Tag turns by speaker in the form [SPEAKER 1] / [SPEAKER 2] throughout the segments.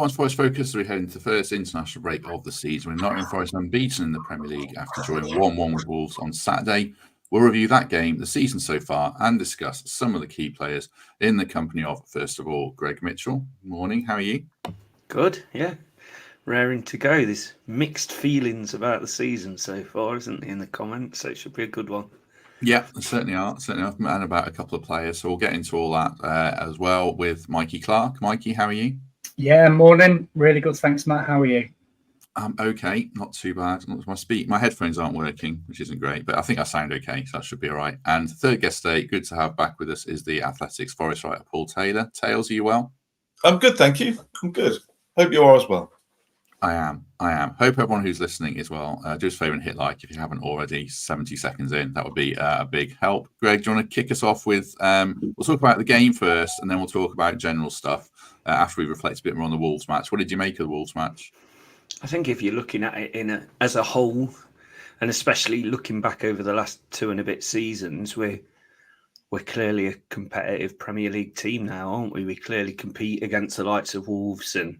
[SPEAKER 1] Once Forest focus, we head into the first international break of the season with Nottingham Forest unbeaten in the Premier League after drawing 1-1 with Wolves on Saturday. We'll review that game, the season so far, and discuss some of the key players in the company of, first of all, Greg Mitchell. Morning, how are you?
[SPEAKER 2] Good, yeah. Raring to go. There's mixed feelings about the season so far, isn't there, in the comments? So it should be a good one.
[SPEAKER 1] Yeah, certainly are. And about a couple of players. So we'll get into all that as well with Mikey Clarke. Mikey, how are you?
[SPEAKER 3] Yeah, morning. Really good. Thanks, Matt. How are you?
[SPEAKER 1] Okay, not too bad. My headphones aren't working, which isn't great, but I think I sound okay, so that should be all right. And third guest today, good to have back with us, is the Athletics Forest writer, Paul Taylor. Tails, are you well?
[SPEAKER 4] I'm good, thank you. I'm good. Hope you are as well.
[SPEAKER 1] I am. Hope everyone who's listening is well. Do us a favour and hit like if you haven't already. 70 seconds in, that would be a big help. Greg, do you want to kick us off with? We'll talk about the game first, and then we'll talk about general stuff after we reflect a bit more on the Wolves match. What did you make of the Wolves match?
[SPEAKER 2] I think if you're looking at it as a whole, and especially looking back over the last 2 and a bit seasons, we're clearly a competitive Premier League team now, aren't we? We clearly compete against the likes of Wolves and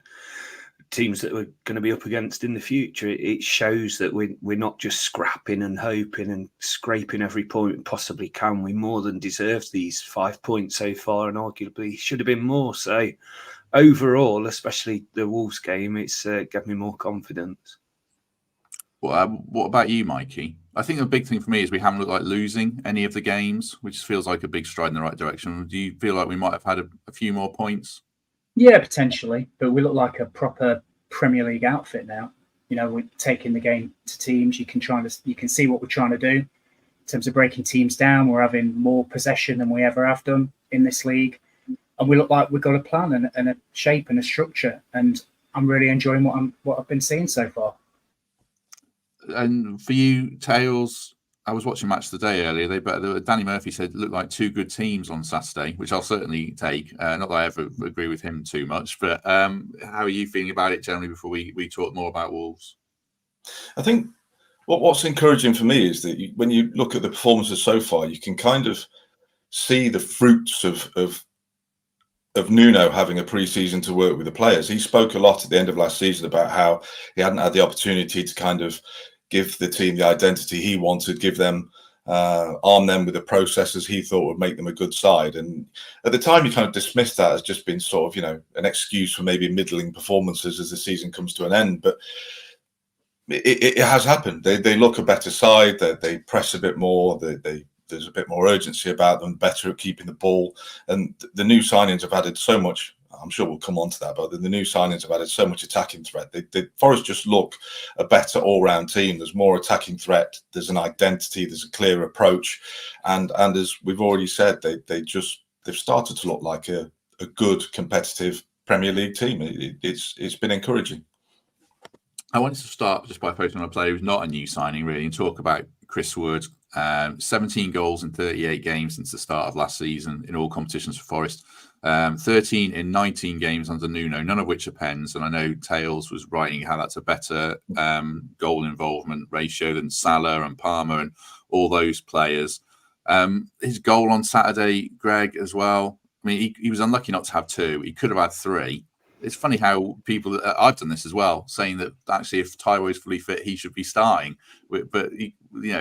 [SPEAKER 2] teams that we're going to be up against in the future. It shows that we're not just scrapping and hoping and scraping every point we possibly can. We more than deserve these 5 points so far, and arguably should have been more. So overall, especially the Wolves game, it's given me more confidence.
[SPEAKER 1] Well, what about you, Mikey? I think the big thing for me is we haven't looked like losing any of the games, which feels like a big stride in the right direction. Do you feel like we might have had a few more points?
[SPEAKER 3] Yeah, potentially, but we look like a proper Premier League outfit now. You know, we're taking the game to teams. You can see what we're trying to do in terms of breaking teams down. We're having more possession than we ever have done in this league, and we look like we've got a plan and a shape and a structure. And I'm really enjoying what I've been seeing so far.
[SPEAKER 1] And for you, Tails, I was watching Match of the Day earlier. Danny Murphy said it looked like 2 good teams on Saturday, which I'll certainly take. Not that I ever agree with him too much, but how are you feeling about it generally before we talk more about Wolves?
[SPEAKER 4] I think what's encouraging for me is that when you look at the performances so far, you can kind of see the fruits of Nuno having a pre-season to work with the players. He spoke a lot at the end of last season about how he hadn't had the opportunity to kind of give the team the identity he wanted, give them, arm them with the processes he thought would make them a good side. And at the time, you kind of dismissed that as just being sort of, an excuse for maybe middling performances as the season comes to an end. But it has happened. They look a better side. They press a bit more. There's a bit more urgency about them, better at keeping the ball. And the new signings have added so much. I'm sure we'll come on to that, but the new signings have added so much attacking threat. The Forest just look a better all-round team. There's more attacking threat. There's an identity. There's a clear approach, and as we've already said, they've started to look like a good competitive Premier League team. It's been encouraging.
[SPEAKER 1] I wanted to start just by focusing on a player who's not a new signing, really, and talk about Chris Wood. 17 goals in 38 games since the start of last season in all competitions for Forest. 13 in 19 games under Nuno, none of which are pens. And I know Tails was writing how that's a better goal involvement ratio than Salah and Palmer and all those players. His goal on Saturday, Greg, as well. I mean, he was unlucky not to have 2. He could have had 3. It's funny how people, I've done this as well, saying that actually if Taiwo is fully fit, he should be starting. But,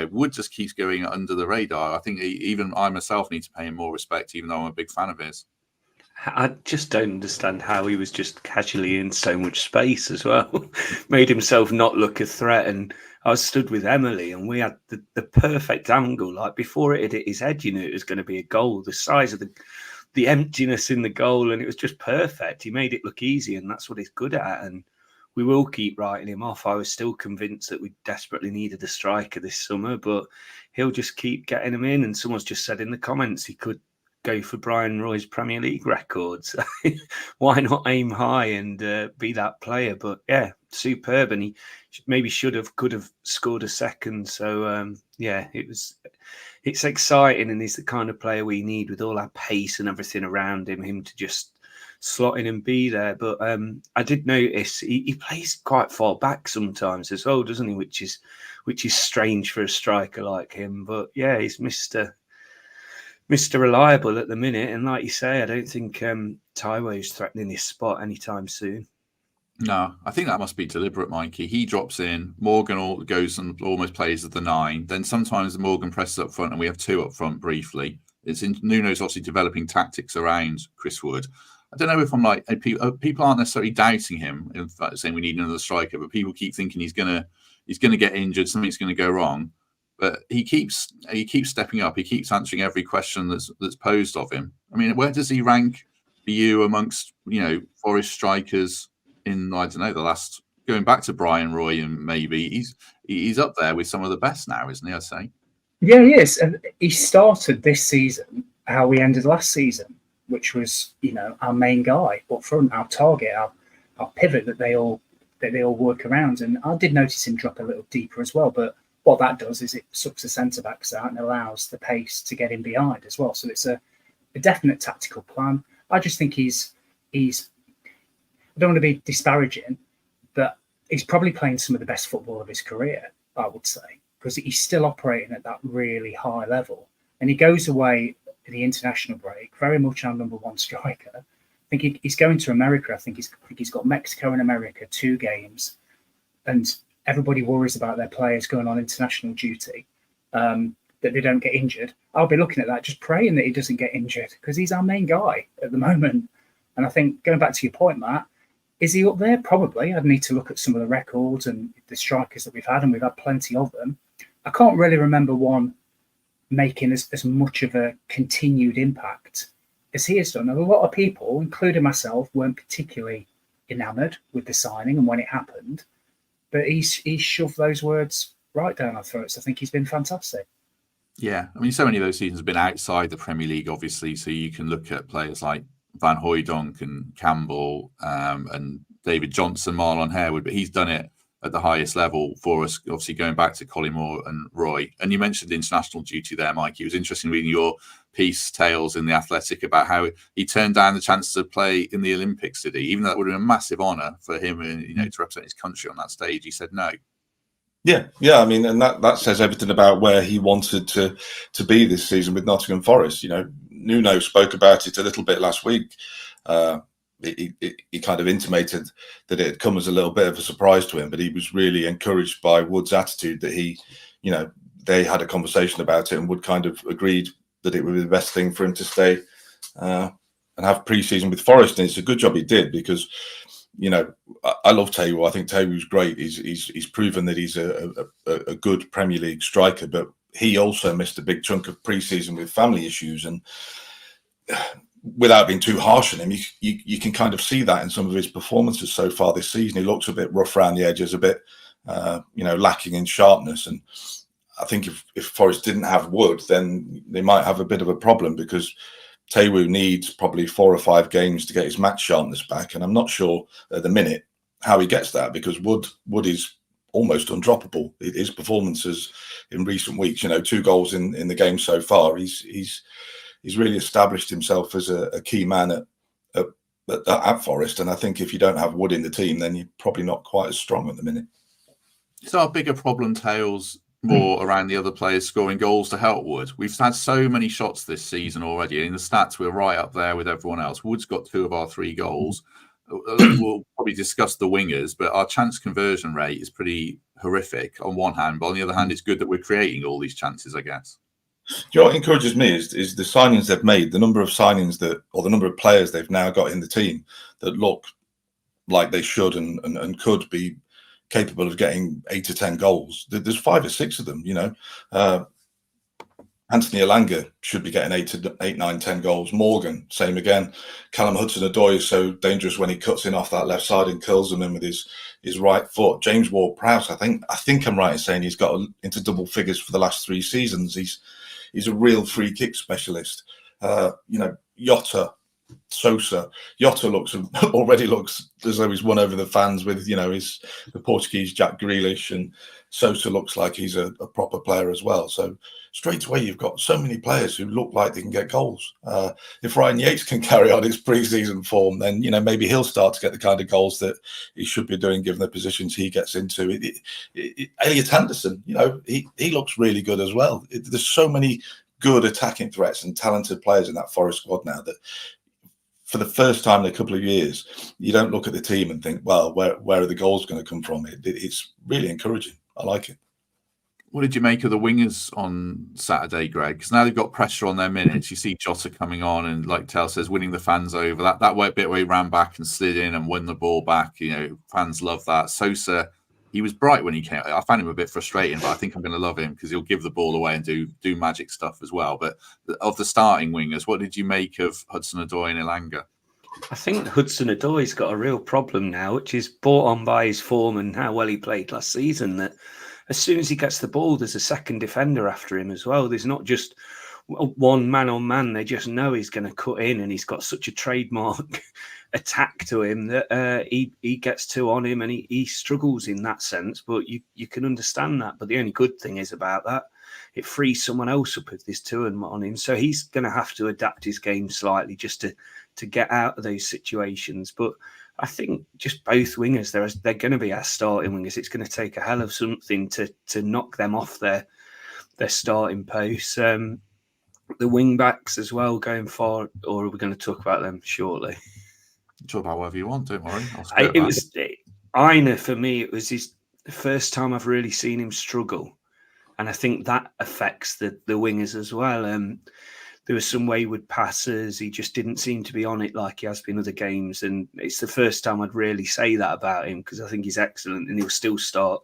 [SPEAKER 1] Wood just keeps going under the radar. I think even I myself need to pay him more respect, even though I'm a big fan of his.
[SPEAKER 2] I just don't understand how he was just casually in so much space as well. Made himself not look a threat. And I was stood with Emily and we had the perfect angle. Like before it hit his head, it was going to be a goal. The size of the emptiness in the goal, and it was just perfect. He made it look easy, and that's what he's good at. And we will keep writing him off. I was still convinced that we desperately needed a striker this summer, but he'll just keep getting him in. And someone's just said in the comments he could go for Brian Roy's Premier League records. Why not aim high and be that player? But yeah, superb. And he maybe could have scored a second. So it's exciting, and he's the kind of player we need with all our pace and everything around him to just slot in and be there. But I did notice he plays quite far back sometimes as well, doesn't he? Which is strange for a striker like him. But yeah, he's Mr. Reliable at the minute, and like you say, I don't think Taiwo is threatening his spot anytime soon.
[SPEAKER 1] No, I think that must be deliberate, Mikey. He drops in, Morgan goes and almost plays as the 9. Then sometimes Morgan presses up front and we have 2 up front briefly. Nuno's obviously developing tactics around Chris Wood. I don't know if I'm like, people aren't necessarily doubting him, in fact, saying we need another striker, but people keep thinking he's gonna get injured, something's gonna go wrong. But he keeps stepping up. He keeps answering every question that's posed of him. I mean, where does he rank for you amongst Forest strikers in, I don't know, the last, going back to Brian Roy, and maybe he's up there with some of the best now, isn't he? I'd say.
[SPEAKER 3] Yeah, he is, and he started this season how we ended last season, which was our main guy up front, our target, our pivot that they all work around. And I did notice him drop a little deeper as well, but what that does is it sucks the centre backs out and allows the pace to get in behind as well. So it's a definite tactical plan. I just think he's. I don't want to be disparaging, but he's probably playing some of the best football of his career, I would say, because he's still operating at that really high level. And he goes away at the international break, very much our number 1 striker. I think he's going to America. I think he's got Mexico and America, 2 games. And everybody worries about their players going on international duty, that they don't get injured. I'll be looking at that, just praying that he doesn't get injured, because he's our main guy at the moment. And I think, going back to your point, Matt, is he up there? Probably. I'd need to look at some of the records and the strikers that we've had, and we've had plenty of them. I can't really remember one making as much of a continued impact as he has done. And a lot of people, including myself, weren't particularly enamoured with the signing and when it happened. But he's shoved those words right down our throats. I think he's been fantastic.
[SPEAKER 1] Yeah, I mean, so many of those seasons have been outside the Premier League, obviously. So you can look at players like Van Hooijdonk and Campbell and David Johnson, Marlon Harewood, but he's done it at the highest level for us, obviously going back to Collymore and Roy. And you mentioned international duty there, Mike. It was interesting reading your piece, Tales, in The Athletic, about how he turned down the chance to play in the Olympics, did he? Even though that would have been a massive honour for him, to represent his country on that stage, he said no.
[SPEAKER 4] Yeah. I mean, and that says everything about where he wanted to be this season with Nottingham Forest. Nuno spoke about it a little bit last week. He kind of intimated that it had come as a little bit of a surprise to him, but he was really encouraged by Wood's attitude that they had a conversation about it, and Wood kind of agreed that it would be the best thing for him to stay and have pre-season with Forest. And it's a good job he did, because I love Taiwo. I think Taiwo's great. He's proven that he's a good Premier League striker, but he also missed a big chunk of pre-season with family issues. And without being too harsh on him, you can kind of see that in some of his performances so far this season. He looks a bit rough around the edges, a bit lacking in sharpness. And I think if Forest didn't have Wood, then they might have a bit of a problem, because Taiwo needs probably 4 or 5 games to get his match sharpness back, and I'm not sure at the minute how he gets that, because Wood is almost undroppable. His performances in recent weeks, 2 goals in the game so far, he's really established himself as a key man at Forest. And I think if you don't have Wood in the team, then you're probably not quite as strong at the minute.
[SPEAKER 1] Is our bigger problem, Tales, more around the other players scoring goals to help Wood? We've had so many shots this season already. In the stats, we're right up there with everyone else. Wood's got 2 of our 3 goals. We'll probably discuss the wingers, but our chance conversion rate is pretty horrific on one hand. But on the other hand, it's good that we're creating all these chances, I guess.
[SPEAKER 4] Do you know what encourages me is the signings they've made, the number of signings or the number of players they've now got in the team that look like they should and could be capable of getting 8 to 10 goals. There's 5 or 6 of them, Anthony Elanga should be getting 8, 9, 10 goals. Morgan, same again. Callum Hudson-Odoi is so dangerous when he cuts in off that left side and kills them in with his right foot. James Ward-Prowse, I think I'm right in saying he's got into double figures for the last 3 seasons. He's a real free kick specialist. Jota, Sosa. Jota already looks as though he's won over the fans with the Portuguese Jack Grealish, and Sosa looks like he's a proper player as well. So straight away you've got so many players who look like they can get goals. If Ryan Yates can carry on his pre-season form, then maybe he'll start to get the kind of goals that he should be doing given the positions he gets into. Elliot Anderson, he looks really good as well. There's so many good attacking threats and talented players in that Forest squad now that for the first time in a couple of years, you don't look at the team and think, well, where are the goals going to come from? It's really encouraging. I like it.
[SPEAKER 1] What did you make of the wingers on Saturday, Greg? Because now they've got pressure on their minutes. You see Jota coming on and, like Tel says, winning the fans over. That bit where he ran back and slid in and won the ball back. Fans love that. Sosa, he was bright when he came. I found him a bit frustrating, but I think I'm going to love him because he'll give the ball away and do magic stuff as well. But of the starting wingers, what did you make of Hudson-Odoi and Elanga?
[SPEAKER 2] I think Hudson-Odoi's got a real problem now, which is brought on by his form and how well he played last season, that as soon as he gets the ball, there's a second defender after him as well. There's not just one man on man. They just know he's going to cut in, and he's got such a trademark attack to him that he gets two on him, and he struggles in that sense. But you can understand that. But the only good thing is about that, it frees someone else up if there's two on him. So he's going to have to adapt his game slightly just to get out of those situations. But I think just both wingers, they're going to be our starting wingers. It's going to take a hell of something to knock them off their starting posts. The wing backs as well going forward, or are we going to talk about them shortly?
[SPEAKER 1] Talk about whatever you want, don't worry.
[SPEAKER 2] Aina, for me, it was the first time I've really seen him struggle. And I think that affects the wingers as well. There were some wayward passes. He just didn't seem to be on it like he has been other games. And it's the first time I'd really say that about him, because I think he's excellent and he'll still start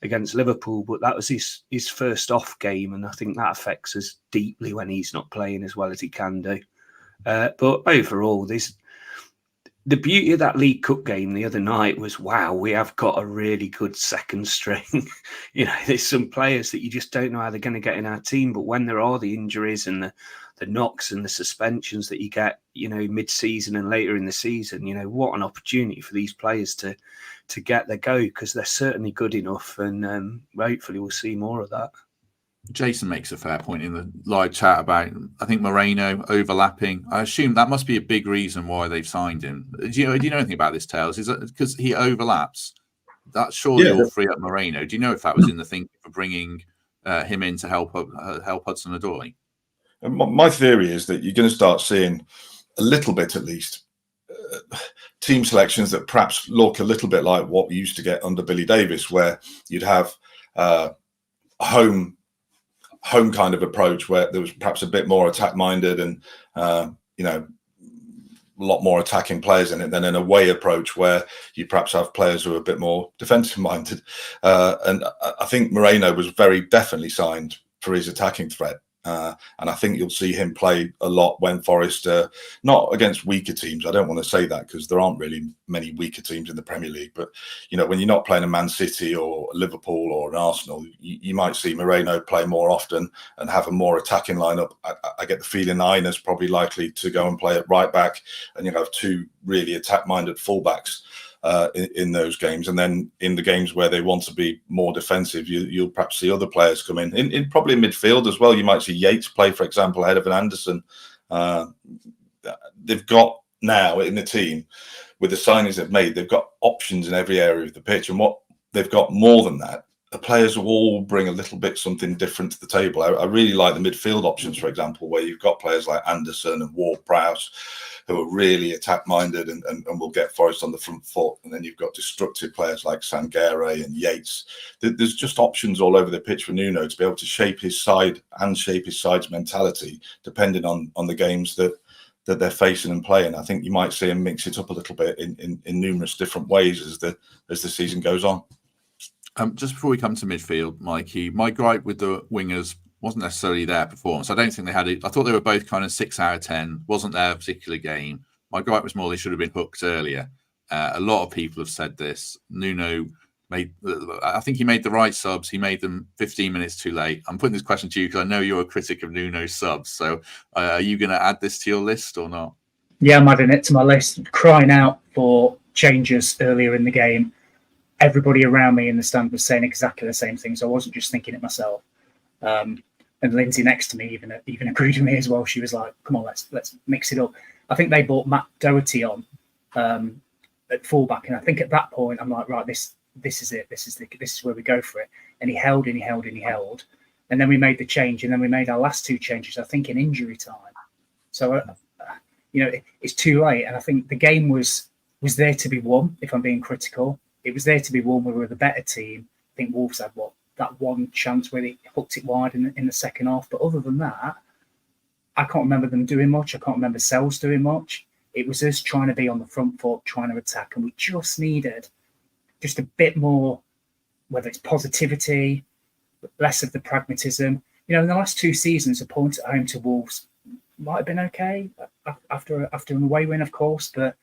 [SPEAKER 2] against Liverpool. But that was his first off game. And I think that affects us deeply when he's not playing as well as he can do. But overall, the beauty of that League Cup game the other night was, wow, we have got a really good second string. There's some players that you just don't know how they're going to get in our team. But when there are the injuries and the knocks and the suspensions that you get, mid-season and later in the season, what an opportunity for these players to get their go, because they're certainly good enough, and hopefully we'll see more of that.
[SPEAKER 1] Jason makes a fair point in the live chat about, I think, Moreno overlapping. I assume that must be a big reason why they've signed him. Do you know anything about this, Tales? Is it because he overlaps? That surely will free up Moreno. Do you know if that was in the thinking for bringing him in to help Hudson-Odoi?
[SPEAKER 4] My theory is that you're going to start seeing a little bit, at least, team selections that perhaps look a little bit like what we used to get under Billy Davies, where you'd have a home kind of approach where there was perhaps a bit more attack minded and a lot more attacking players in it, than an away approach where you perhaps have players who are a bit more defensive minded. And I think Moreno was very definitely signed for his attacking threat. And I think you'll see him play a lot when Forest, not against weaker teams. I don't want to say that because there aren't really many weaker teams in the Premier League. But, when you're not playing a Man City or Liverpool or an Arsenal, you might see Moreno play more often and have a more attacking lineup. I get the feeling Aina's probably likely to go and play at right back, and you'll have two really attack-minded fullbacks in those games. And then in the games where they want to be more defensive, you'll perhaps see other players come in probably in midfield as well. You might see Yates play, for example, ahead of an Anderson. They've got now in the team, with the signings they've made, they've got options in every area of the pitch. And what they've got more than that, the players will all bring a little bit something different to the table. I really like the midfield options, for example, where you've got players like Anderson and Ward-Prowse, who are really attack-minded and will get Forest on the front foot. And then you've got destructive players like Sangare and Yates. There's just options all over the pitch for Nuno to be able to shape his side and shape his side's mentality, depending on the games that they're facing and playing. I think you might see him mix it up a little bit in numerous different ways as the season goes on.
[SPEAKER 1] Just before we come to midfield, Mikey, my gripe with the wingers wasn't necessarily their performance. I don't think they had it. I thought they were both kind of 6 out of 10. Wasn't their particular game. My gripe was more they should have been hooked earlier. A lot of people have said this. Nuno I think he made the right subs. He made them 15 minutes too late. I'm putting this question to you because I know you're a critic of Nuno's subs. So are you going to add this to your list or not?
[SPEAKER 3] Yeah, I'm adding it to my list. Crying out for changes earlier in the game. Everybody around me in the stand was saying exactly the same thing, so I wasn't just thinking it myself. And Lindsay next to me even agreed with me as well. She was like, "Come on, let's mix it up." I think they brought Matt Doherty on at fullback, and I think at that point I'm like, right, this is it. This is where we go for it. And he held and he held and he held, and then we made the change, and then we made our last two changes, I think, in injury time. So it's too late. And I think the game was there to be won. If I'm being critical, it was there to be won. We were the better team. I think Wolves had that one chance where they hooked it wide in the second half. But other than that, I can't remember them doing much. I can't remember Sells doing much. It was us trying to be on the front foot, trying to attack, and we just needed just a bit more, whether it's positivity, less of the pragmatism. In the last 2 seasons, a point at home to Wolves might have been okay after an away win, of course, but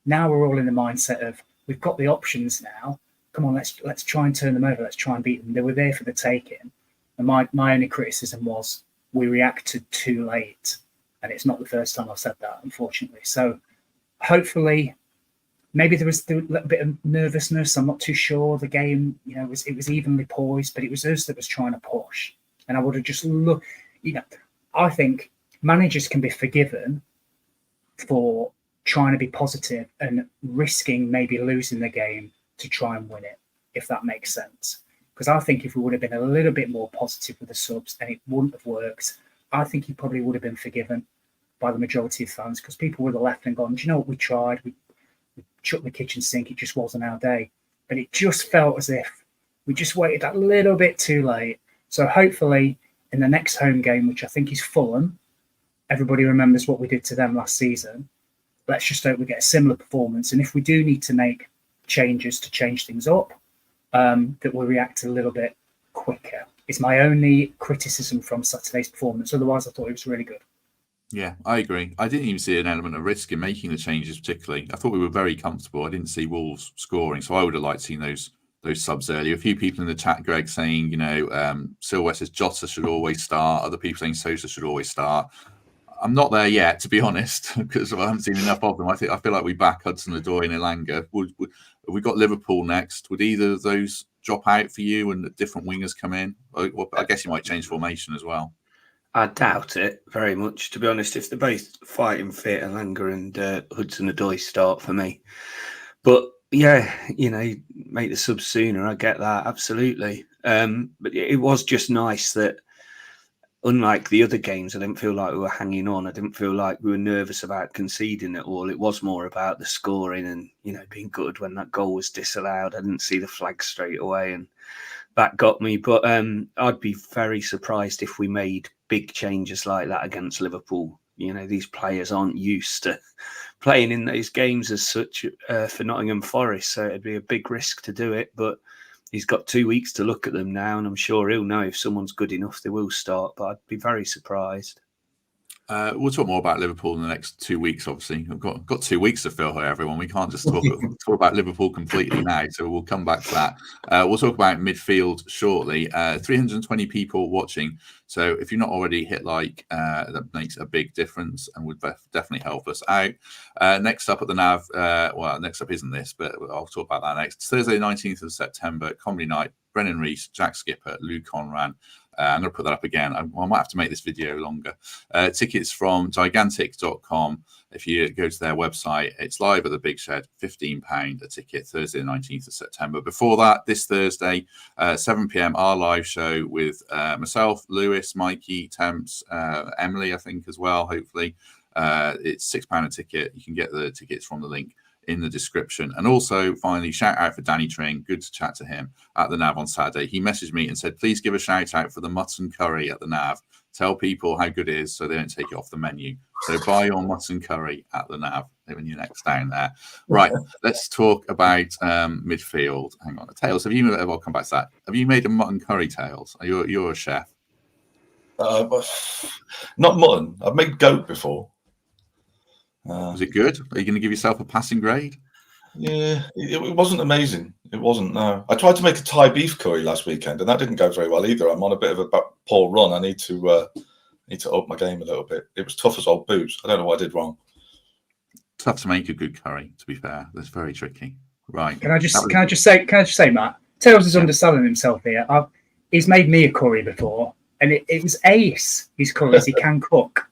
[SPEAKER 3] now we're all in the mindset of we've got the options now. Come on, let's try and turn them over. Let's try and beat them. They were there for the taking. And my only criticism was we reacted too late. And it's not the first time I've said that, unfortunately. So hopefully, maybe there was a little bit of nervousness. I'm not too sure. The game, it was evenly poised, but it was us that was trying to push. And I would have just looked, I think managers can be forgiven for trying to be positive and risking maybe losing the game to try and win it, if that makes sense. Because I think if we would have been a little bit more positive with the subs and it wouldn't have worked, I think he probably would have been forgiven by the majority of fans, because people would have left and gone, do you know what, we tried, we chucked the kitchen sink, it just wasn't our day. But it just felt as if we just waited a little bit too late. So hopefully in the next home game, which I think is Fulham, everybody remembers what we did to them last season. Let's just hope we get a similar performance. And if we do need to make changes to change things up, that we'll react a little bit quicker. It's my only criticism from Saturday's performance. Otherwise, I thought it was really good.
[SPEAKER 1] Yeah, I agree. I didn't even see an element of risk in making the changes particularly. I thought we were very comfortable. I didn't see Wolves scoring, so I would have liked seeing those subs earlier. A few people in the chat, Greg, saying, Silwell says Jota should always start. Other people saying Sosa should always start. I'm not there yet, to be honest, because I haven't seen enough of them. I feel like we back Hudson-Odoi and Elanga. We got Liverpool next. Would either of those drop out for you and different wingers come in? I guess you might change formation as well.
[SPEAKER 2] I doubt it very much, to be honest. If they're both fighting fit, Elanga and Hudson-Odoi start for me. But yeah, make the subs sooner. I get that, absolutely. But it was just nice that, unlike the other games, I didn't feel like we were hanging on. I didn't feel like we were nervous about conceding it all. It was more about the scoring and, being good when that goal was disallowed. I didn't see the flag straight away, and that got me. But I'd be very surprised if we made big changes like that against Liverpool. These players aren't used to playing in those games as such for Nottingham Forest, so it'd be a big risk to do it. But he's got 2 weeks to look at them now, and I'm sure he'll know if someone's good enough, they will start. But I'd be very surprised.
[SPEAKER 1] We'll talk more about Liverpool in the next 2 weeks, obviously. I've got 2 weeks to fill here, everyone. We can't just talk about Liverpool completely now, so we'll come back to that. We'll talk about midfield shortly. 320 people watching, so if you're not already, hit like. That makes a big difference and would definitely help us out. Next up at the NAV, next up isn't this, but I'll talk about that next. Thursday, 19th of September, Comedy Night. Brennan Rees, Jack Skipper, Lou Conran. I'm going to put that up again. I might have to make this video longer. Tickets from gigantic.com. If you go to their website, it's live at the Big Shed, £15 a ticket, Thursday, the 19th of September. Before that, this Thursday, 7 p.m, our live show with myself, Lewis, Mikey, Temps, Emily, I think, as well, hopefully. It's £6 a ticket. You can get the tickets from the link in the description. And also, finally, shout out for Danny Tring. Good to chat to him at the NAV on Saturday. He messaged me and said, please give a shout out for the mutton curry at the NAV. Tell people how good it is so they don't take it off the menu. So buy your mutton curry at the NAV when you're next down there. Right, let's talk about midfield. Hang on. Tails, I'll come back to that. Have you made a mutton curry, Tails? You're a chef.
[SPEAKER 4] Not mutton. I've made goat before.
[SPEAKER 1] Was it good? Are you going to give yourself a passing grade?
[SPEAKER 4] Yeah, it wasn't amazing. It wasn't, no. I tried to make a Thai beef curry last weekend, and that didn't go very well either. I'm on a bit of a poor run. I need to up my game a little bit. It was tough as old boots. I don't know what I did wrong.
[SPEAKER 1] Tough to make a good curry, to be fair. That's very tricky. Right.
[SPEAKER 3] Can I just say, Matt? Tails is underselling himself here. He's made me a curry before, and it was ace. His curries, he can cook.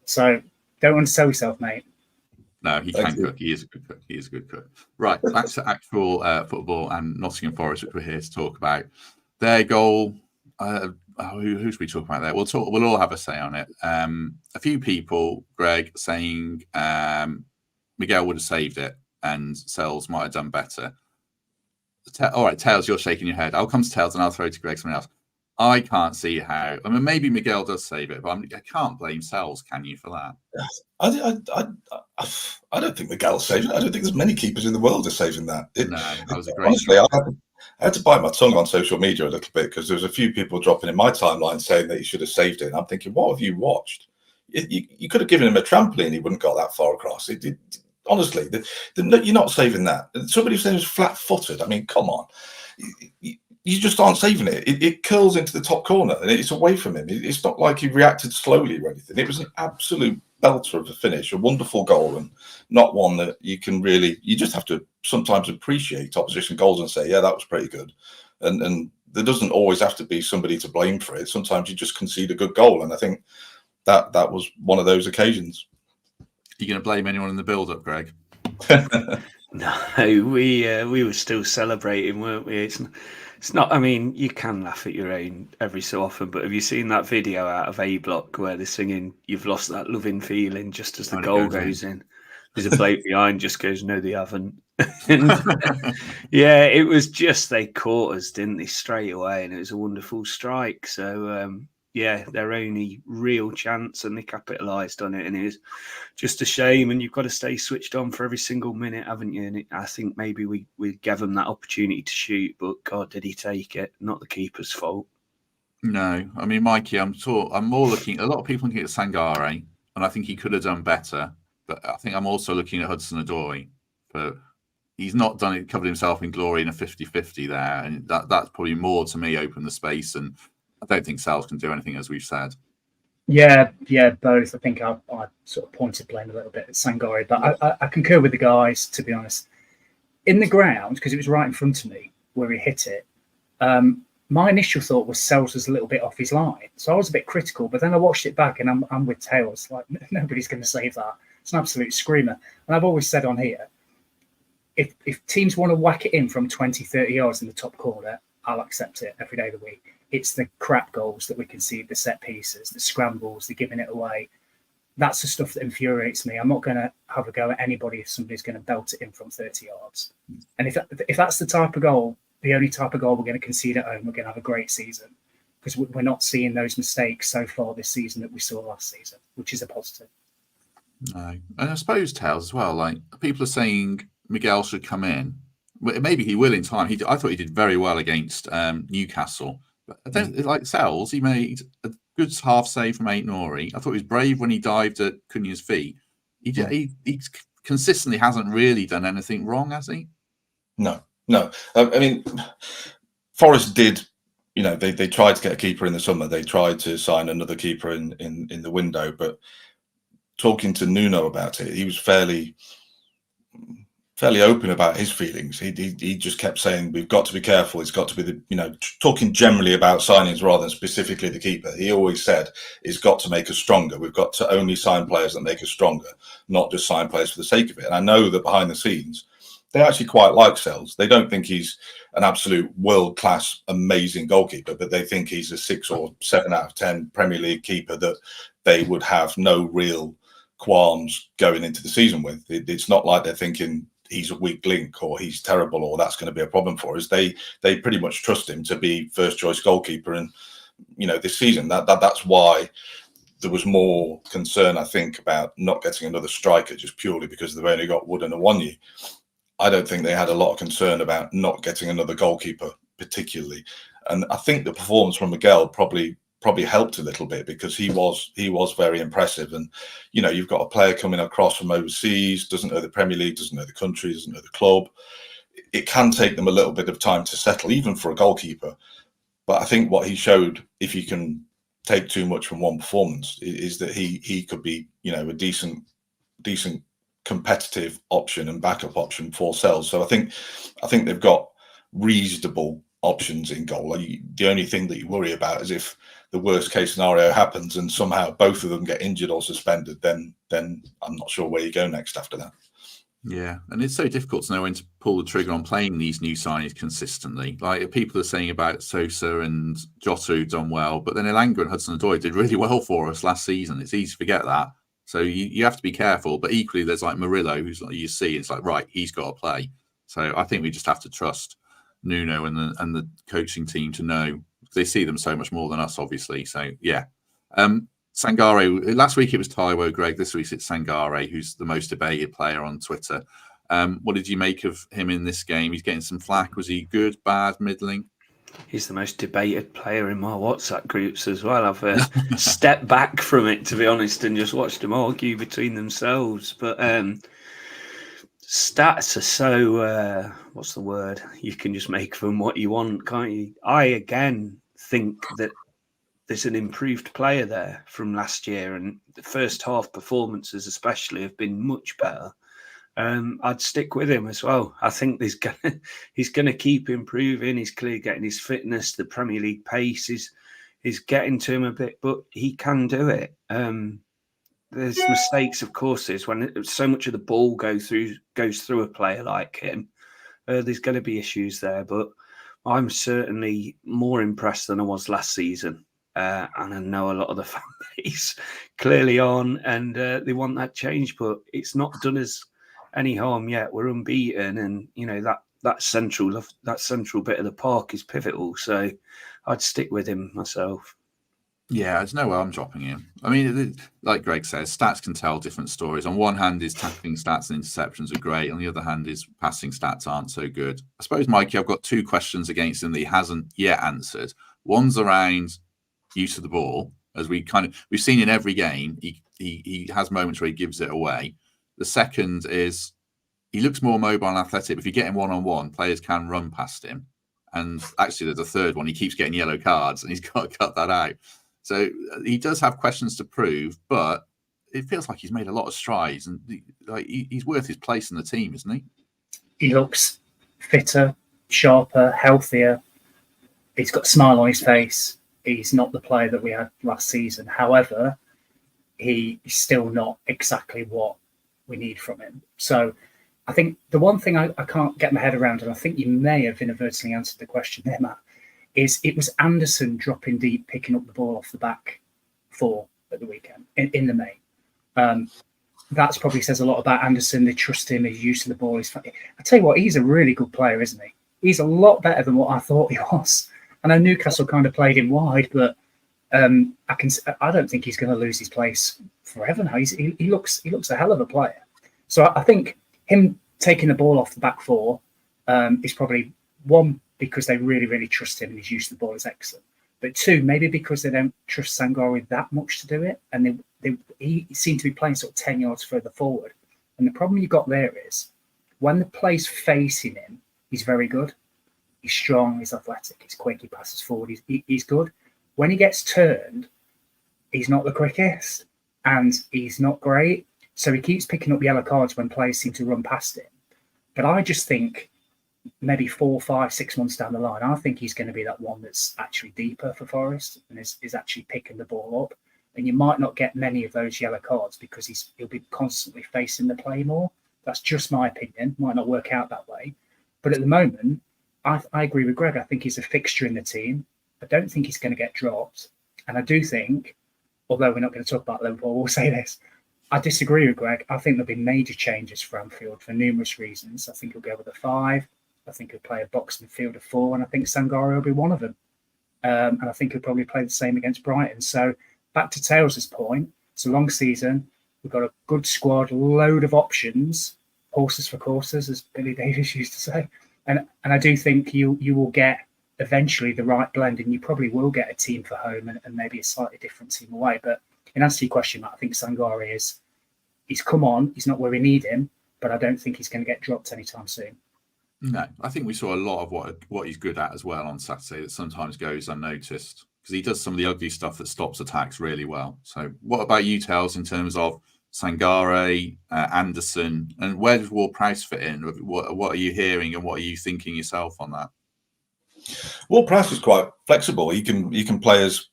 [SPEAKER 3] So don't undersell yourself, mate.
[SPEAKER 1] No, he can cook. He is a good cook. Right, back to actual football and Nottingham Forest, which we're here to talk about. Their goal, I who should we talk about there? We'll all have a say on it. A few people, Greg, saying Miguel would have saved it and Sells might have done better. All right, Tails, you're shaking your head. I'll come to Tails and I'll throw to Greg something else. I can't see how. I mean, maybe Miguel does save it, but I can't blame Sells, can you, for that?
[SPEAKER 4] I don't think Miguel saved it. I don't think there's many keepers in the world are saving that.
[SPEAKER 1] That was a great.
[SPEAKER 4] Honestly, I had to bite my tongue on social media a little bit because there was a few people dropping in my timeline saying that he should have saved it. And I'm thinking, what have you watched? You could have given him a trampoline; he wouldn't got that far across. Honestly, you're not saving that. Somebody saying he was flat-footed. I mean, come on. You just aren't saving it. It curls into the top corner and it's away from him. It's not like he reacted slowly or anything. It was an absolute belter of a finish, a wonderful goal, and not one that you just have to sometimes appreciate opposition goals and say, yeah, that was pretty good. And there doesn't always have to be somebody to blame for it. Sometimes you just concede a good goal. And I think that was one of those occasions.
[SPEAKER 1] Are you going to blame anyone in the build-up, Greg?
[SPEAKER 2] No, we were still celebrating, weren't we? It's not. I mean, you can laugh at your own every so often, but have you seen that video out of A Block where they're singing "You've Lost That Loving Feeling" just as the goal goes in? There's a bloke behind just goes, "No, they haven't." And, yeah, it was just they caught us, didn't they, straight away, and it was a wonderful strike. So yeah, their only real chance, and they capitalised on it, and it was just a shame. And you've got to stay switched on for every single minute, haven't you? And I think maybe we gave him that opportunity to shoot, but God, did he take it? Not the keeper's fault.
[SPEAKER 1] No, I mean, Mikey, I'm more looking. A lot of people looking at Sangare, and I think he could have done better. But I think I'm also looking at Hudson-Odoi. But he's not done it, covered himself in glory in a 50-50 there, and that's probably more to me open the space. And I don't think Sells can do anything, as we've said.
[SPEAKER 3] Yeah, both. I think I sort of pointed blame a little bit at Sangare, but I concur with the guys, to be honest. In the ground, because it was right in front of me where he hit it, my initial thought was Sells was a little bit off his line. So I was a bit critical, but then I watched it back and I'm with Tails. Like, nobody's going to save that. It's an absolute screamer. And I've always said on here, if teams want to whack it in from 20, 30 yards in the top corner, I'll accept it every day of the week. It's the crap goals that we concede, the set pieces, the scrambles, the giving it away. That's the stuff that infuriates me. I'm not going to have a go at anybody if somebody's going to belt it in from 30 yards. And if that's the type of goal, the only type of goal we're going to concede at home, we're going to have a great season, because we're not seeing those mistakes so far this season that we saw last season, which is a positive.
[SPEAKER 1] No, and I suppose, Tails, as well, like people are saying Miguel should come in. Maybe he will in time. I thought he did very well against Newcastle. I don't like Sells. He made a good half save from Aït-Nouri. I thought he was brave when he dived at Cunha's feet. He consistently hasn't really done anything wrong, has he?
[SPEAKER 4] No. I mean, Forest did. You know, they tried to get a keeper in the summer. They tried to sign another keeper in the window. But talking to Nuno about it, he was fairly open about his feelings. He just kept saying, we've got to be careful. It's got to be talking generally about signings rather than specifically the keeper. He always said, it's got to make us stronger. We've got to only sign players that make us stronger, not just sign players for the sake of it. And I know that behind the scenes, they actually quite like Sells. They don't think he's an absolute world-class, amazing goalkeeper, but they think he's a 6 or 7 out of 10 Premier League keeper that they would have no real qualms going into the season with. It's not like they're thinking he's a weak link or he's terrible or that's going to be a problem for us. They pretty much trust him to be first choice goalkeeper. And this season that's why there was more concern, I think, about not getting another striker just purely because they've only got Wood and Awoniyi. I don't think they had a lot of concern about not getting another goalkeeper particularly. And I think the performance from Miguel probably helped a little bit because he was very impressive. And you've got a player coming across from overseas, doesn't know the Premier League, doesn't know the country, doesn't know the club. It can take them a little bit of time to settle, even for a goalkeeper. But I think what he showed, if you can take too much from one performance, is that he could be a decent competitive option and backup option for Sells. So I think they've got reasonable options in goal. The only thing that you worry about is if the worst case scenario happens and somehow both of them get injured or suspended, then I'm not sure where you go next after that.
[SPEAKER 1] Yeah, and it's so difficult to know when to pull the trigger on playing these new signings consistently. Like people are saying about Sosa and Jota who've done well, but then Elanga and Hudson-Odoi did really well for us last season. It's easy to forget that. So you have to be careful. But equally, there's like Murillo, who's like you see, it's like right, he's got to play. So I think we just have to trust Nuno and the coaching team to know, because they see them so much more than us, obviously. So yeah. Sangare, last week it was Taiwo, Greg. This week it's Sangare, who's the most debated player on Twitter. What did you make of him in this game? He's getting some flack. Was he good, bad, middling?
[SPEAKER 2] He's the most debated player in my WhatsApp groups as well. I've stepped back from it, to be honest, and just watched them argue between themselves. But stats are so, what's the word? You can just make of them what you want, can't you? I, again, think that there's an improved player there from last year, and the first half performances especially have been much better. I'd stick with him as well. I think he's going to keep improving. He's clearly getting his fitness. The Premier League pace is getting to him a bit, but he can do it. There's mistakes, of course, there's when so much of the ball goes through a player like him. There's going to be issues there, but I'm certainly more impressed than I was last season. And I know a lot of the fan base clearly aren't, and they want that change, but it's not done us any harm yet. We're unbeaten, and you know that central bit of the park is pivotal. So I'd stick with him myself.
[SPEAKER 1] Yeah, there's no way I'm dropping him. I mean, like Greg says, stats can tell different stories. On one hand, his tackling stats and interceptions are great. On the other hand, his passing stats aren't so good. I suppose, Mikey, I've got two questions against him that he hasn't yet answered. One's around use of the ball, as we've seen in every game. He has moments where he gives it away. The second is he looks more mobile and athletic. If you get him one-on-one, players can run past him. And actually, there's a third one. He keeps getting yellow cards, and he's got to cut that out. So he does have questions to prove, but it feels like he's made a lot of strides, and he's worth his place in the team, isn't he?
[SPEAKER 3] He looks fitter, sharper, healthier. He's got a smile on his face. He's not the player that we had last season. However, he's still not exactly what we need from him. So I think the one thing I can't get my head around, and I think you may have inadvertently answered the question there, Matt, is it was Anderson dropping deep, picking up the ball off the back four at the weekend in the main. That probably says a lot about Anderson. They trust him. His use of the ball is funny. I tell you what, he's a really good player, isn't he? He's a lot better than what I thought he was. I know Newcastle kind of played him wide, but I don't think he's going to lose his place forever now. He looks a hell of a player. So I think him taking the ball off the back four is probably one, because they really, really trust him and his use of the ball is excellent. But two, maybe because they don't trust Sangare that much to do it, and he seemed to be playing sort of 10 yards further forward. And the problem you got there is when the play's facing him, he's very good. He's strong, he's athletic, he's quick, he passes forward, he's good. When he gets turned, he's not the quickest and he's not great. So he keeps picking up yellow cards when players seem to run past him. But I just think maybe 4, 5, 6 months down the line, I think he's going to be that one that's actually deeper for Forest and is actually picking the ball up. And you might not get many of those yellow cards because he'll be constantly facing the play more. That's just my opinion. Might not work out that way. But at the moment, I agree with Greg. I think he's a fixture in the team. I don't think he's going to get dropped. And I do think, although we're not going to talk about Liverpool, we'll say this. I disagree with Greg. I think there'll be major changes for Anfield for numerous reasons. I think he'll go with a 5. I think he'll play a box midfield of 4. And I think Sangare will be one of them. And I think he'll probably play the same against Brighton. So back to Tails' point, it's a long season. We've got a good squad, load of options, horses for courses, as Billy Davies used to say. And I do think you will get eventually the right blend, and you probably will get a team for home and maybe a slightly different team away. But in answer to your question, Matt, I think Sangare he's come on. He's not where we need him, but I don't think he's going to get dropped anytime soon.
[SPEAKER 1] No, I think we saw a lot of what he's good at as well on Saturday that sometimes goes unnoticed, because he does some of the ugly stuff that stops attacks really well. So what about you, Tails, in terms of Sangare, Anderson, and where does Ward-Prowse fit in? What are you hearing and what are you thinking yourself on that?
[SPEAKER 4] Ward-Prowse is quite flexible. He can play as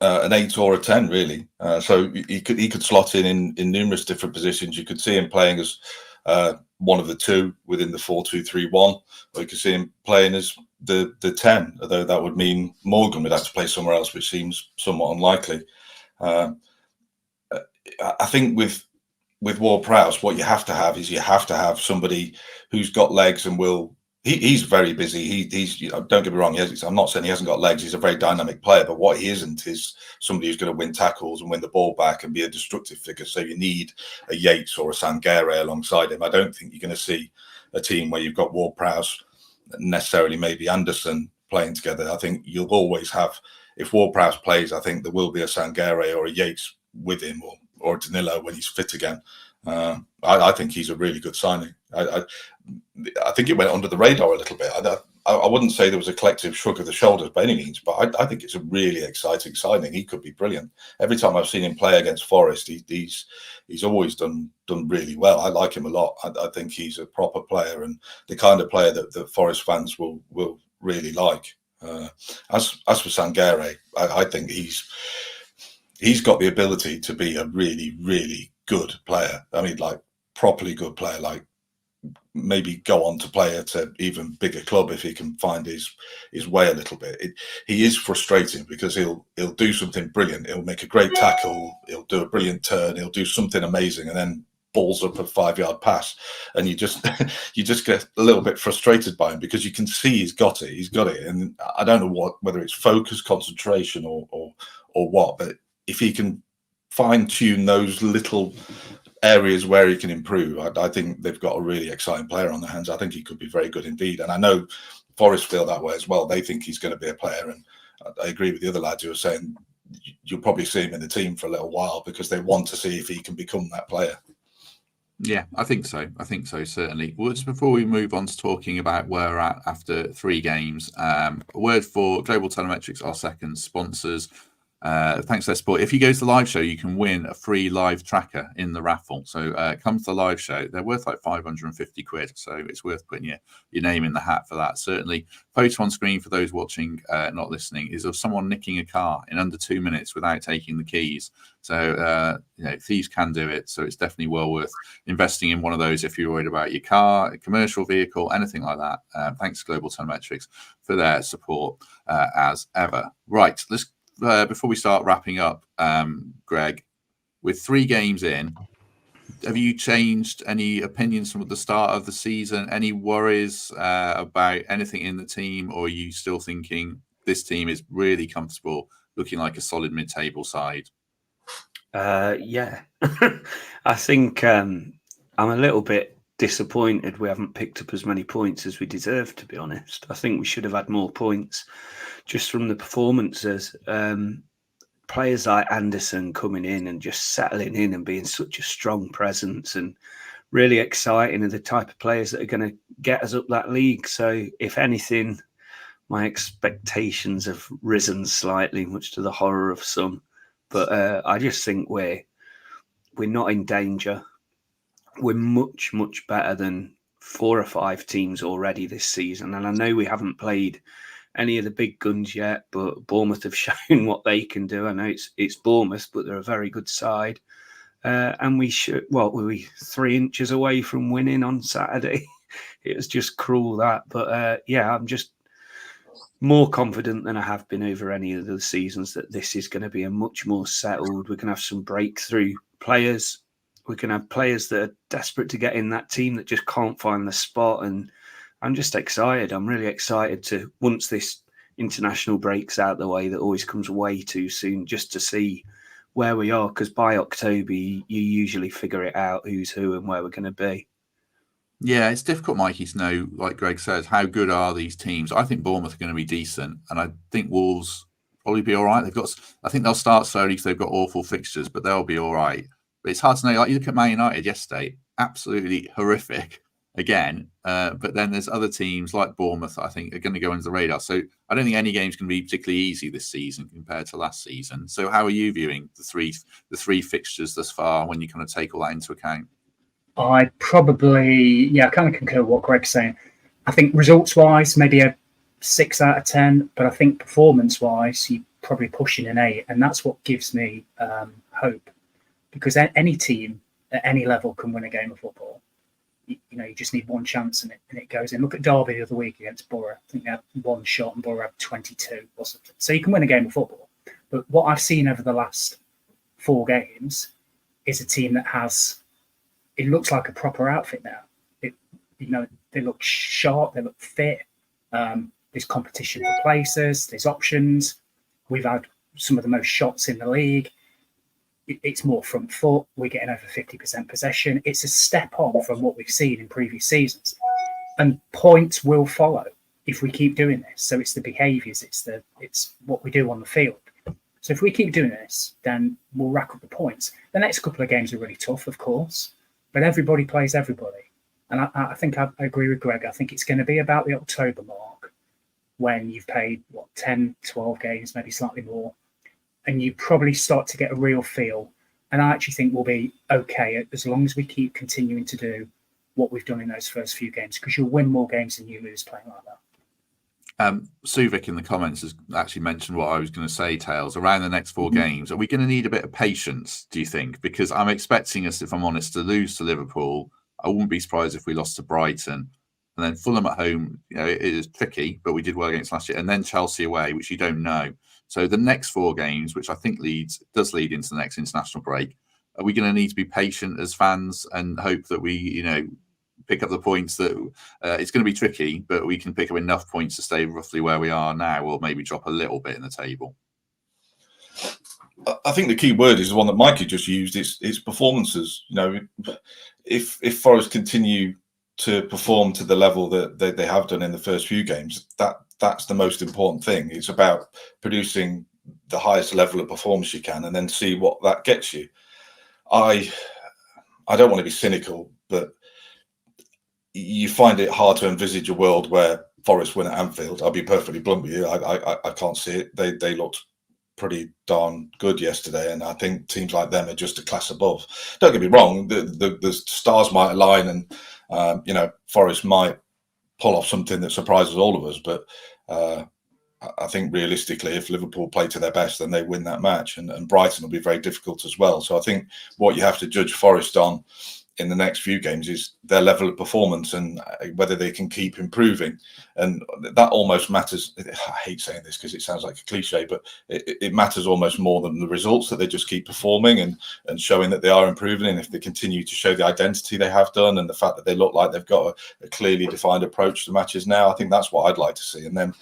[SPEAKER 4] an 8 or a 10, really. So he could slot in numerous different positions. You could see him playing as one of the two within the 4-2-3-1, or you could see him playing as the 10, although that would mean Morgan would have to play somewhere else, which seems somewhat unlikely. I think with Ward-Prowse, what you have to have somebody who's got legs and will. He's very busy. He's don't get me wrong. I'm not saying he hasn't got legs. He's a very dynamic player, but what he isn't is somebody who's going to win tackles and win the ball back and be a destructive figure. So you need a Yates or a Sangare alongside him. I don't think you're going to see a team where you've got Ward-Prowse, necessarily maybe Anderson playing together. I think you'll always have, if Ward-Prowse plays, I think there will be a Sangare or a Yates with him, or Danilo when he's fit again. I think he's a really good signing. I think it went under the radar a little bit. I wouldn't say there was a collective shrug of the shoulders by any means, but I think it's a really exciting signing. He could be brilliant. Every time I've seen him play against Forest, he's always done really well. I like him a lot. I think he's a proper player and the kind of player that Forest fans will really like. As for Sangare, I think he's got the ability to be a really, really good player. I mean, like properly good player, like maybe go on to play at an even bigger club if he can find his way a little bit. He is frustrating because he'll do something brilliant. He'll make a great tackle. He'll do a brilliant turn. He'll do something amazing and then balls up a 5-yard pass. And you just get a little bit frustrated by him because you can see he's got it. And I don't know whether it's focus, concentration or what, but if he can fine tune those little areas where he can improve, I think they've got a really exciting player on their hands. I think he could be very good indeed. And I know Forest feel that way as well. They think he's going to be a player. And I agree with the other lads who are saying you'll probably see him in the team for a little while because they want to see if he can become that player.
[SPEAKER 1] Yeah, I think so, certainly. Well, just before we move on to talking about where we're at after 3 games, a word for Global Telemetrics, our second sponsors. Thanks for their support. If you go to the live show, you can win a free live tracker in the raffle. So come to the live show. They're worth like 550 quid. So it's worth putting your name in the hat for that. Certainly, photo on screen for those watching, not listening, is of someone nicking a car in under 2 minutes without taking the keys. So, thieves can do it. So it's definitely well worth investing in one of those if you're worried about your car, a commercial vehicle, anything like that. Thanks to Global Telemetrics for their support as ever. Right, let's before we start wrapping up, Greg, with 3 games in, have you changed any opinions from the start of the season? Any worries about anything in the team, or are you still thinking this team is really comfortable, looking like a solid mid-table side?
[SPEAKER 2] Yeah, I think I'm a little bit disappointed we haven't picked up as many points as we deserve, to be honest. I think we should have had more points just from the performances. Players like Anderson coming in and just settling in and being such a strong presence and really exciting are the type of players that are going to get us up that league. So if anything, my expectations have risen slightly, much to the horror of some. But I just think we're not in danger. We're much, much better than 4 or 5 teams already this season. And I know we haven't played any of the big guns yet, but Bournemouth have shown what they can do. I know it's Bournemouth, but they're a very good side. And we should, were we 3 inches away from winning on Saturday? It was just cruel that. But I'm just more confident than I have been over any of the seasons that this is going to be a much more settled. We're going to have some breakthrough players. We can have players that are desperate to get in that team that just can't find the spot. And I'm just excited. I'm really excited to, once this international break's out the way, that always comes way too soon, just to see where we are. Because by October, you usually figure it out who's who and where we're going to be. Yeah,
[SPEAKER 1] it's difficult, Mikey, to know, like Greg says, how good are these teams. I think Bournemouth are going to be decent, and I think Wolves probably be all right. I think they'll start slowly because they've got awful fixtures, but they'll be all right. But it's hard to know. Like, you look at Man United yesterday, absolutely horrific again. But then there's other teams like Bournemouth that I think are going to go under the radar. So I don't think any game's going to be particularly easy this season compared to last season. So how are you viewing the three fixtures thus far when you kind of take all that into account?
[SPEAKER 3] I probably, I kind of concur with what Greg's saying. I think results-wise, maybe a 6 out of 10, but I think performance-wise, you're probably pushing an 8, and that's what gives me hope. Because any team at any level can win a game of football. you just need one chance and it goes in. Look at Derby the other week against Borough. I think they had one shot and Borough had 22 or something. So you can win a game of football. But what I've seen over the last 4 games is a team that it looks like a proper outfit now. They look sharp, they look fit. There's competition for places, there's options. We've had some of the most shots in the league. It's more front foot. We're getting over 50% possession. It's a step on from what we've seen in previous seasons. And points will follow if we keep doing this. So it's the behaviours, it's what we do on the field. So if we keep doing this, then we'll rack up the points. The next couple of games are really tough, of course, but everybody plays everybody. And I think I agree with Greg. I think it's going to be about the October mark when you've played, 10, 12 games, maybe slightly more, and you probably start to get a real feel. And I actually think we'll be okay as long as we keep continuing to do what we've done in those first few games, because you'll win more games than you lose playing like that.
[SPEAKER 1] Suvik in the comments has actually mentioned what I was going to say, Tails. Around the next 4 games, are we going to need a bit of patience, do you think? Because I'm expecting us, if I'm honest, to lose to Liverpool. I wouldn't be surprised if we lost to Brighton. And then Fulham at home, it is tricky, but we did well against last year. And then Chelsea away, which you don't know. So the next 4 games, which I think does lead into the next international break, are we going to need to be patient as fans and hope that we, pick up the points that it's going to be tricky, but we can pick up enough points to stay roughly where we are now, or maybe drop a little bit in the table?
[SPEAKER 4] I think the key word is the one that Mikey just used. It's performances. If Forest continue to perform to the level that they have done in the first few games, that's the most important thing. It's about producing the highest level of performance you can, and then see what that gets you. I don't want to be cynical, but you find it hard to envisage a world where Forest win at Anfield. I'll be perfectly blunt with you. I can't see it. They looked pretty darn good yesterday, and I think teams like them are just a class above. Don't get me wrong, the stars might align, and Forest might pull off something that surprises all of us, but I think realistically, if Liverpool play to their best, then they win that match, and Brighton will be very difficult as well. So I think what you have to judge Forest on in the next few games is their level of performance and whether they can keep improving. And that almost matters. I hate saying this because it sounds like a cliche, but it matters almost more than the results, that they just keep performing and showing that they are improving. And if they continue to show the identity they have done and the fact that they look like they've got a clearly defined approach to matches now, I think that's what I'd like to see. And then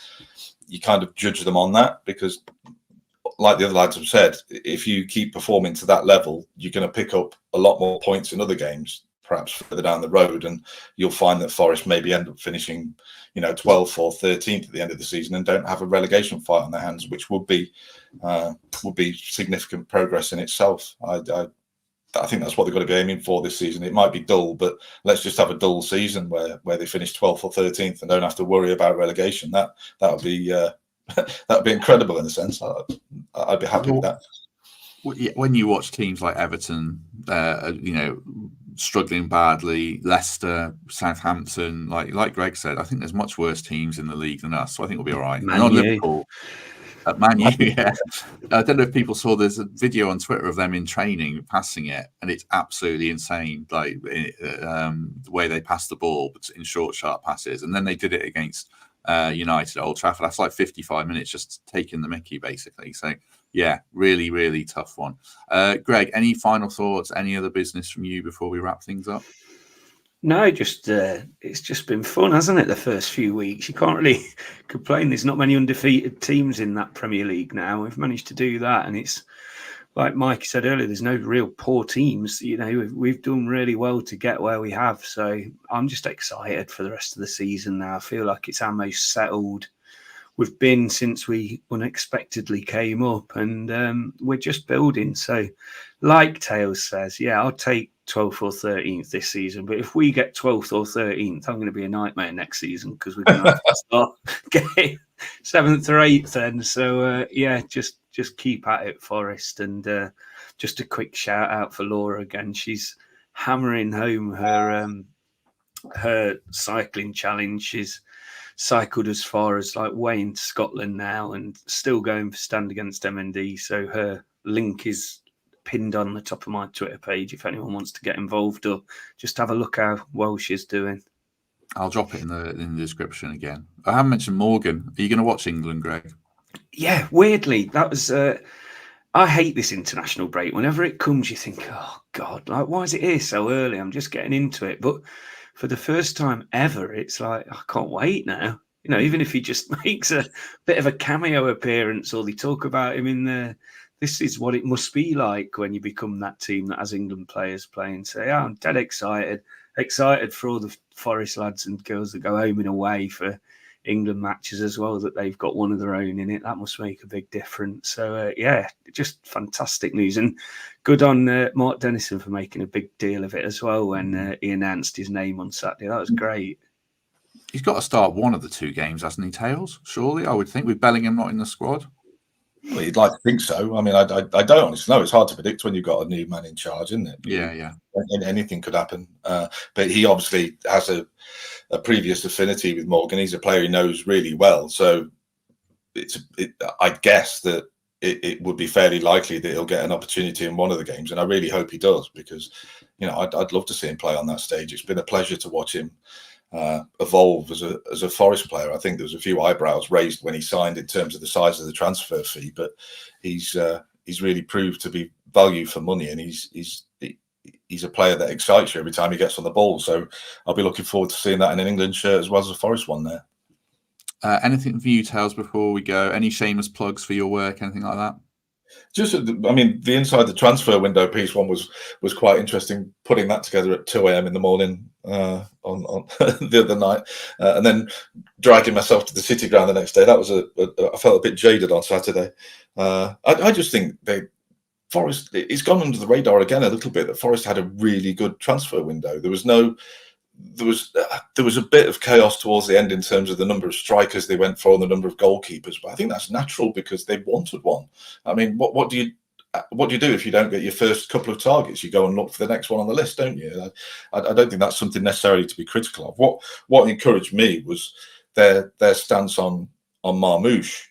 [SPEAKER 4] you kind of judge them on that, because like the other lads have said, if you keep performing to that level, you're going to pick up a lot more points in other games, perhaps further down the road, and you'll find that Forest maybe end up finishing, 12th or 13th at the end of the season and don't have a relegation fight on their hands, which would be significant progress in itself. I think that's what they've got to be aiming for this season. It might be dull, but let's just have a dull season where they finish 12th or 13th and don't have to worry about relegation. That would be incredible in a sense. I'd be happy with that.
[SPEAKER 1] When you watch teams like Everton, struggling badly, Leicester, Southampton, like Greg said, I think there's much worse teams in the league than us. So I think we'll be all right.
[SPEAKER 2] Man U.
[SPEAKER 1] Liverpool. Man U, yeah. I don't know if people saw, there's a video on Twitter of them in training passing it, and it's absolutely insane. The way they pass the ball in short, sharp passes, and then they did it against United at Old Trafford. That's like 55 minutes just taking the mickey, basically. So yeah, really, really tough one. Greg, any final thoughts? Any other business from you before we wrap things up?
[SPEAKER 2] No, it's just been fun, hasn't it? The first few weeks, you can't really complain. There's not many undefeated teams in that Premier League now. We've managed to do that, and it's like Mike said earlier. There's no real poor teams. We've done really well to get where we have. So I'm just excited for the rest of the season now. I feel like it's our most settled we've been since we unexpectedly came up, and we're just building. So, like Tails says, yeah, I'll take 12th or 13th this season, but if we get 12th or 13th, I'm going to be a nightmare next season, because we're going to have to start getting 7th or 8th then. So yeah, just keep at it, Forest. And just a quick shout out for Laura again. She's hammering home her cycling challenge. She's cycled as far as way into Scotland now, and still going for Stand Against MND. So her link is pinned on the top of my Twitter page if anyone wants to get involved or just have a look how Welsh is doing.
[SPEAKER 1] I'll drop it in the description again. I haven't mentioned Morgan. Are you going to watch England, Greg?
[SPEAKER 2] Yeah, weirdly, that was. I hate this international break. Whenever it comes, you think, "Oh God, like why is it here so early?" I'm just getting into it, but for the first time ever, it's like I can't wait now. You know, even if he just makes a bit of a cameo appearance or they talk about him in there. This is what it must be like when you become that team that has England players playing. So yeah, I'm dead excited for all the Forest lads and girls that go home and away for England matches as well, that they've got one of their own in it. That must make a big difference. So yeah, just fantastic news, and good on Mark Dennison for making a big deal of it as well when he announced his name on Saturday. That was great.
[SPEAKER 1] He's got to start one of the 2 games, hasn't he, Tails? Surely, I would think, with Bellingham not in the squad.
[SPEAKER 4] Well, you'd like to think so. I mean, I don't honestly know. It's hard to predict when you've got a new man in charge, isn't it?
[SPEAKER 1] Yeah.
[SPEAKER 4] And anything could happen. But he obviously has a previous affinity with Morgan. He's a player he knows really well. So I guess that it would be fairly likely that he'll get an opportunity in one of the games. And I really hope he does, because, you know, I'd love to see him play on that stage. It's been a pleasure to watch him evolve as a Forest player. I think there was a few eyebrows raised when he signed in terms of the size of the transfer fee, but he's really proved to be value for money, and he's a player that excites you every time he gets on the ball. So I'll be looking forward to seeing that in an England shirt as well as a Forest one there.
[SPEAKER 1] Anything for you, Tails, before we go? Any shameless plugs for your work, anything like that?
[SPEAKER 4] Just, I mean, the inside the transfer window piece one was quite interesting. Putting that together at 2 a.m. in the morning on the other night, and then dragging myself to the City Ground the next day. That was I felt a bit jaded on Saturday. I just think Forest, it's gone under the radar again a little bit that Forest had a really good transfer window. There was a bit of chaos towards the end in terms of the number of strikers they went for and the number of goalkeepers, but I think that's natural because they wanted one. I mean, what do you do if you don't get your first couple of targets? You go and look for the next one on the list, don't you? I don't think that's something necessarily to be critical of. What encouraged me was their stance on Marmoush.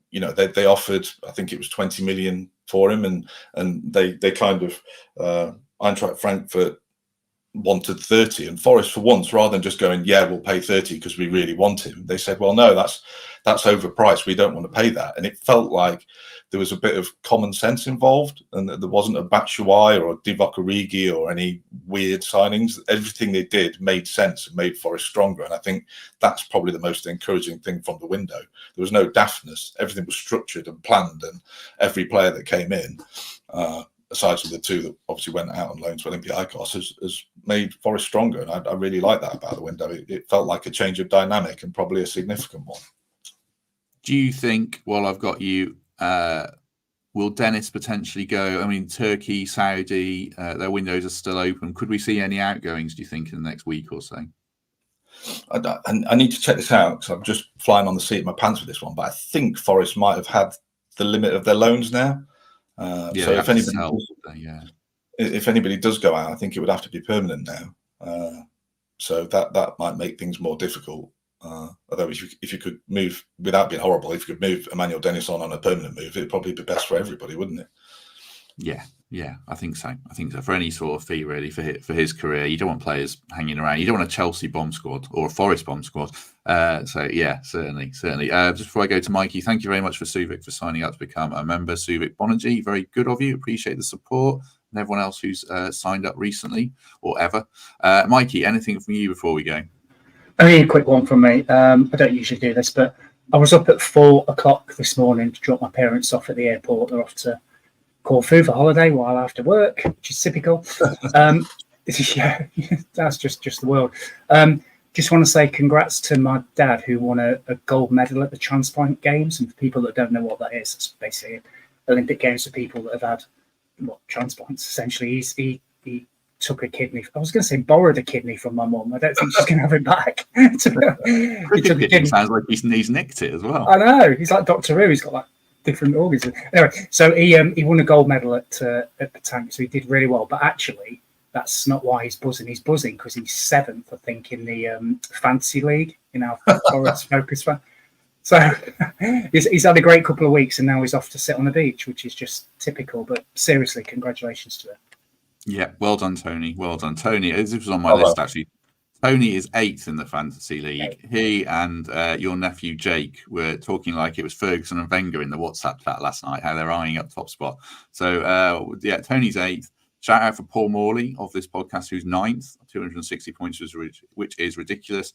[SPEAKER 4] You know, they offered, I think it was 20 million for him, and they kind of Eintracht Frankfurt wanted 30, and Forest, for once, rather than just going, yeah, we'll pay 30 because we really want him, they said, well, no, that's overpriced, we don't want to pay that. And it felt like there was a bit of common sense involved, and there wasn't a Batshuayi or a Divock Origi or any weird signings. Everything they did made sense and made Forest stronger, and I think that's probably the most encouraging thing from the window. There was no daftness, everything was structured and planned, and every player that came in, aside from the 2 that obviously went out on loan to Olympiacos, has made Forest stronger. And I really like that about the window. It felt like a change of dynamic, and probably a significant one.
[SPEAKER 1] Do you think, while I've got you, will Dennis potentially go? I mean, Turkey, Saudi, their windows are still open. Could we see any outgoings, do you think, in the next week or so?
[SPEAKER 4] I need to check this out because I'm just flying on the seat of my pants with this one. But I think Forest might have had the limit of their loans now. So if anybody does go out, I think it would have to be permanent now. So that might make things more difficult. Although if you could move without being horrible, if you could move Emmanuel Dennis on a permanent move, it'd probably be best for everybody, wouldn't it?
[SPEAKER 1] Yeah, I think so. For any sort of fee, really, for his career. You don't want players hanging around. You don't want a Chelsea bomb squad or a Forest bomb squad. So yeah, certainly. Just before I go to Mikey, thank you very much for Suvik for signing up to become a member. Suvik Bonergy, very good of you. Appreciate the support, and everyone else who's signed up recently or ever. Mikey, anything from you before we go?
[SPEAKER 3] Only a quick one from me. I don't usually do this, but I was up at 4 o'clock this morning to drop my parents off at the airport. They're off to Corfu for holiday while after work, which is typical. Yeah, that's just the world. Just want to say congrats to my dad, who won a gold medal at the Transplant Games. And for people that don't know what that is, it's basically Olympic Games for people that have had transplants. Essentially, he took a kidney. I was going to say borrowed a kidney from my mum. I don't think she's going to have it back. He took a kidney.
[SPEAKER 1] Sounds like he's nicked it as well.
[SPEAKER 3] I know. He's like Doctor Who. He's got like different organs. Anyway, so he won a gold medal at the tank, so he did really well. But actually, that's not why he's buzzing. He's buzzing because he's 7th, I think, in the fantasy league in our Forest Focus fan. So he's had a great couple of weeks, and now he's off to sit on the beach, which is just typical. But seriously, congratulations to him.
[SPEAKER 1] Yeah, well done, Tony. Well done, Tony. This was on my list, actually. Tony is 8th in the Fantasy League. He and your nephew Jake were talking like it was Ferguson and Wenger in the WhatsApp chat last night, how they're eyeing up top spot. So, yeah, Tony's 8th. Shout out for Paul Morley of this podcast, who's 9th, 260 points, which is ridiculous.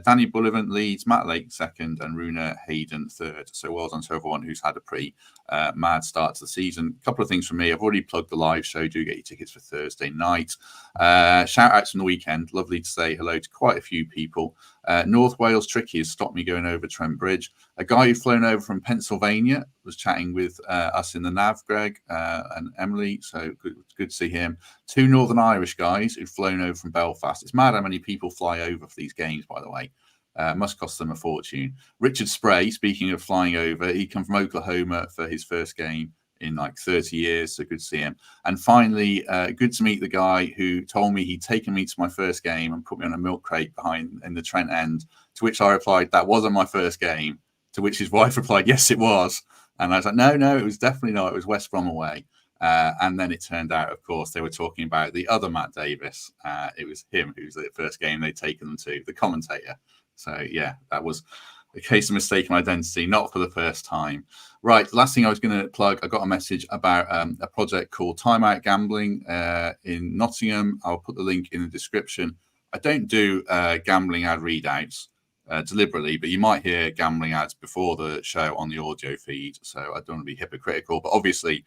[SPEAKER 1] Danny Bullivant leads, Matt Lake 2nd, and Runa Hayden 3rd. So well done to everyone who's had a pretty mad start to the season. A couple of things from me. I've already plugged the live show. Do get your tickets for Thursday night. Shout outs from the weekend. Lovely to say hello to quite a few people. North Wales Tricky has stopped me going over Trent Bridge. A guy who'd flown over from Pennsylvania was chatting with us in the nav, Greg and Emily. So good to see him. 2 Northern Irish guys who'd flown over from Belfast. It's mad how many people fly over for these games, by the way. Must cost them a fortune. Richard Spray, speaking of flying over, he come from Oklahoma for his first game in like 30 years. So good to see him. And finally, good to meet the guy who told me he'd taken me to my first game and put me on a milk crate behind in the Trent end, to which I replied, that wasn't my first game. To which his wife replied, yes, it was. And I was like, no, it was definitely not. It was West Brom away. And then it turned out, of course, they were talking about the other Matt Davies. It was him who's the first game they'd taken them to, the commentator. So, yeah, that was a case of mistaken identity, not for the first time. Right, last thing I was going to plug, I got a message about a project called Time Out Gambling in Nottingham. I'll put the link in the description. I don't do gambling ad readouts deliberately, but you might hear gambling ads before the show on the audio feed. So I don't want to be hypocritical, but obviously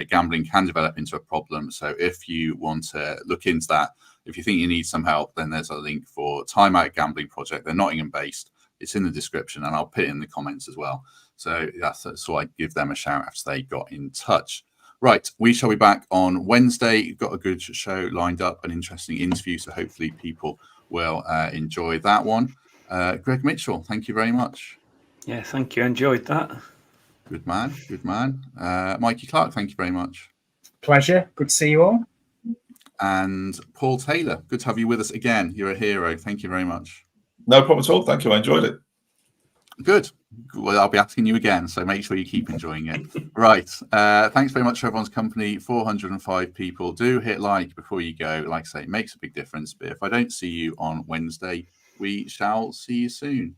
[SPEAKER 1] gambling can develop into a problem. So if you want to look into that, if you think you need some help, then there's a link for Time Out Gambling Project. They're Nottingham based. It's in the description, and I'll put it in the comments as well. So so I give them a shout after they got in touch. Right, we shall be back on Wednesday. We've got a good show lined up, an interesting interview, so hopefully people will enjoy that one. Greg Mitchell, thank you very much.
[SPEAKER 2] Yeah, thank you. Enjoyed that.
[SPEAKER 1] Good man, good man. Mikey Clarke, thank you very much.
[SPEAKER 3] Pleasure. Good to see you all.
[SPEAKER 1] And Paul Taylor, good to have you with us again. You're a hero. Thank you very much.
[SPEAKER 4] No problem at all. Thank you. I enjoyed it.
[SPEAKER 1] Good. Well, I'll be asking you again, so make sure you keep enjoying it. Right. Thanks very much for everyone's company. 405 people. Do hit like before you go. Like I say, it makes a big difference. But if I don't see you on Wednesday, we shall see you soon.